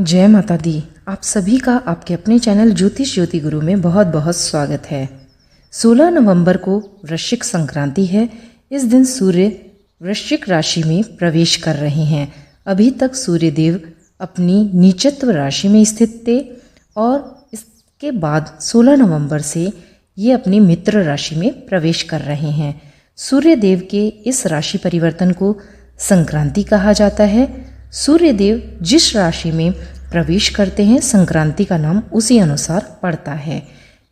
जय माता दी। आप सभी का आपके अपने चैनल ज्योतिष ज्योति गुरु में बहुत बहुत स्वागत है। 16 नवंबर को वृश्चिक संक्रांति है। इस दिन सूर्य वृश्चिक राशि में प्रवेश कर रहे हैं। अभी तक सूर्य देव अपनी नीचत्व राशि में स्थित थे और इसके बाद 16 नवंबर से ये अपनी मित्र राशि में प्रवेश कर रहे हैं। सूर्य देव के इस राशि परिवर्तन को संक्रांति कहा जाता है। सूर्य देव जिस राशि में प्रवेश करते हैं, संक्रांति का नाम उसी अनुसार पड़ता है।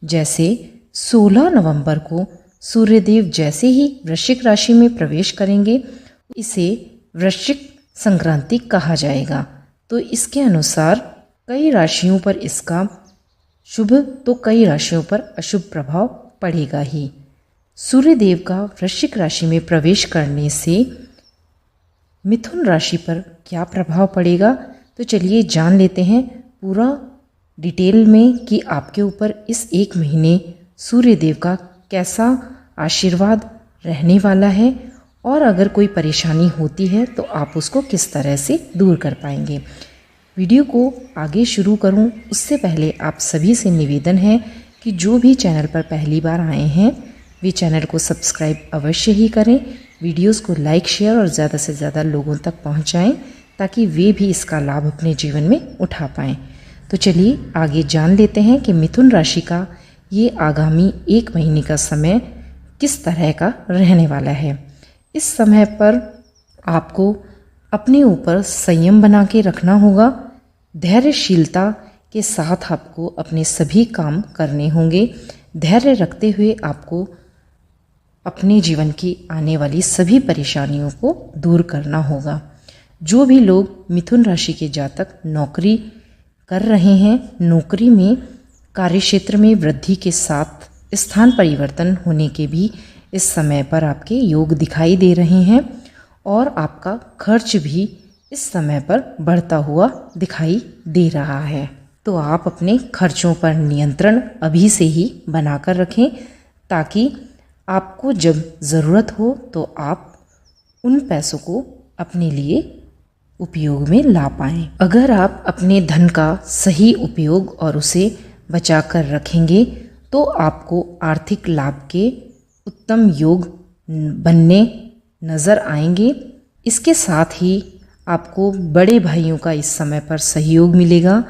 जैसे 16 नवंबर को सूर्य देव जैसे ही वृश्चिक राशि में प्रवेश करेंगे, इसे वृश्चिक संक्रांति कहा जाएगा। तो इसके अनुसार कई राशियों पर इसका शुभ तो कई राशियों पर अशुभ प्रभाव पड़ेगा ही। सूर्य देव का वृश्चिक राशि में प्रवेश करने से मिथुन राशि पर क्या प्रभाव पड़ेगा, तो चलिए जान लेते हैं पूरा डिटेल में कि आपके ऊपर इस एक महीने सूर्य देव का कैसा आशीर्वाद रहने वाला है और अगर कोई परेशानी होती है तो आप उसको किस तरह से दूर कर पाएंगे। वीडियो को आगे शुरू करूं उससे पहले आप सभी से निवेदन है कि जो भी चैनल पर पहली बार आए हैं वे चैनल को सब्सक्राइब अवश्य ही करें, वीडियोस को लाइक शेयर और ज़्यादा से ज़्यादा लोगों तक पहुंचाएं ताकि वे भी इसका लाभ अपने जीवन में उठा पाएं। तो चलिए आगे जान लेते हैं कि मिथुन राशि का ये आगामी एक महीने का समय किस तरह का रहने वाला है। इस समय पर आपको अपने ऊपर संयम बना के रखना होगा। धैर्यशीलता के साथ आपको अपने सभी काम करने होंगे। धैर्य रखते हुए आपको अपने जीवन की आने वाली सभी परेशानियों को दूर करना होगा। जो भी लोग मिथुन राशि के जातक नौकरी कर रहे हैं, नौकरी में कार्यक्षेत्र में वृद्धि के साथ स्थान परिवर्तन होने के भी इस समय पर आपके योग दिखाई दे रहे हैं और आपका खर्च भी इस समय पर बढ़ता हुआ दिखाई दे रहा है। तो आप अपने खर्चों पर नियंत्रण अभी से ही बनाकर रखें ताकि आपको जब ज़रूरत हो तो आप उन पैसों को अपने लिए उपयोग में ला पाएं। अगर आप अपने धन का सही उपयोग और उसे बचा कर रखेंगे तो आपको आर्थिक लाभ के उत्तम योग बनने नज़र आएंगे। इसके साथ ही आपको बड़े भाइयों का इस समय पर सहयोग मिलेगा।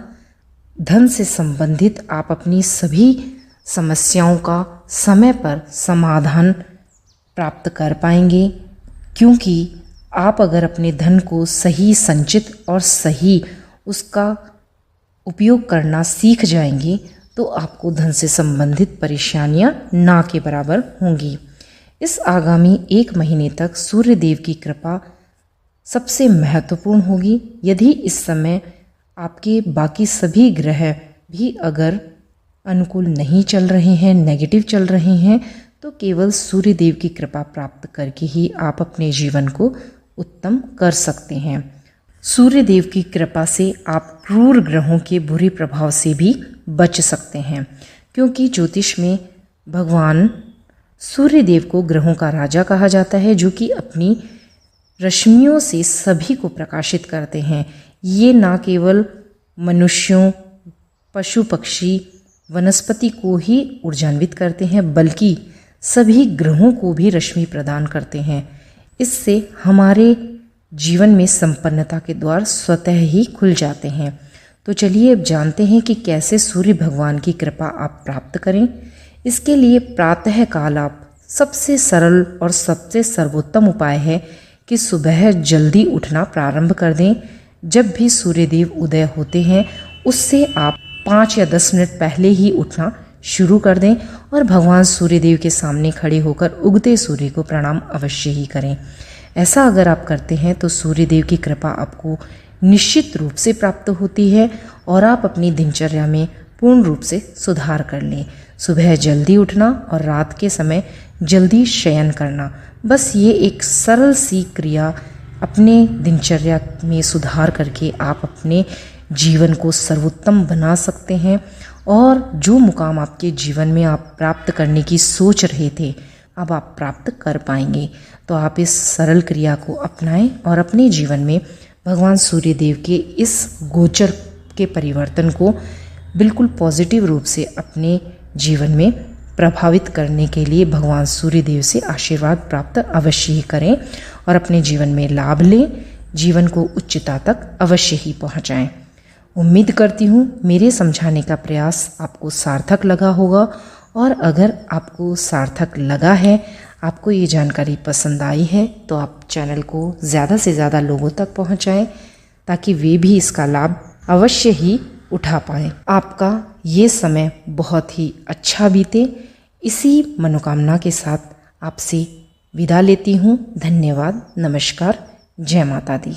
धन से संबंधित आप अपनी सभी समस्याओं का समय पर समाधान प्राप्त कर पाएंगे, क्योंकि आप अगर अपने धन को सही संचित और सही उसका उपयोग करना सीख जाएंगे तो आपको धन से संबंधित परेशानियां ना के बराबर होंगी। इस आगामी एक महीने तक सूर्य देव की कृपा सबसे महत्वपूर्ण होगी। यदि इस समय आपके बाकी सभी ग्रह भी अगर अनुकूल नहीं चल रहे हैं, नेगेटिव चल रहे हैं, तो केवल सूर्य देव की कृपा प्राप्त करके ही आप अपने जीवन को उत्तम कर सकते हैं। सूर्य देव की कृपा से आप क्रूर ग्रहों के बुरे प्रभाव से भी बच सकते हैं, क्योंकि ज्योतिष में भगवान सूर्य देव को ग्रहों का राजा कहा जाता है, जो कि अपनी रश्मियों से सभी को प्रकाशित करते हैं। ये ना केवल मनुष्यों, पशु पक्षी, वनस्पति को ही ऊर्जान्वित करते हैं, बल्कि सभी ग्रहों को भी रश्मि प्रदान करते हैं। इससे हमारे जीवन में संपन्नता के द्वार स्वतः ही खुल जाते हैं। तो चलिए अब जानते हैं कि कैसे सूर्य भगवान की कृपा आप प्राप्त करें। इसके लिए प्रातः काल आप सबसे सरल और सबसे सर्वोत्तम उपाय है कि सुबह जल्दी उठना प्रारंभ कर दें। जब भी सूर्यदेव उदय होते हैं उससे आप 5 या 10 मिनट पहले ही उठना शुरू कर दें और भगवान सूर्यदेव के सामने खड़े होकर उगते सूर्य को प्रणाम अवश्य ही करें। ऐसा अगर आप करते हैं तो सूर्यदेव की कृपा आपको निश्चित रूप से प्राप्त होती है और आप अपनी दिनचर्या में पूर्ण रूप से सुधार कर लें। सुबह जल्दी उठना और रात के समय जल्दी शयन करना, बस ये एक सरल सी क्रिया अपने दिनचर्या में सुधार करके आप अपने जीवन को सर्वोत्तम बना सकते हैं और जो मुकाम आपके जीवन में आप प्राप्त करने की सोच रहे थे अब आप प्राप्त कर पाएंगे। तो आप इस सरल क्रिया को अपनाएं और अपने जीवन में भगवान सूर्यदेव के इस गोचर आपके परिवर्तन को बिल्कुल पॉजिटिव रूप से अपने जीवन में प्रभावित करने के लिए भगवान सूर्यदेव से आशीर्वाद प्राप्त अवश्य ही करें और अपने जीवन में लाभ लें, जीवन को उच्चता तक अवश्य ही पहुंचाएं। उम्मीद करती हूँ मेरे समझाने का प्रयास आपको सार्थक लगा होगा, और अगर आपको सार्थक लगा है, आपको ये जानकारी पसंद आई है, तो आप चैनल को ज़्यादा से ज़्यादा लोगों तक पहुँचाएँ ताकि वे भी इसका लाभ अवश्य ही उठा पाएँ। आपका ये समय बहुत ही अच्छा बीते, इसी मनोकामना के साथ आपसे विदा लेती हूँ। धन्यवाद, नमस्कार, जय माता दी।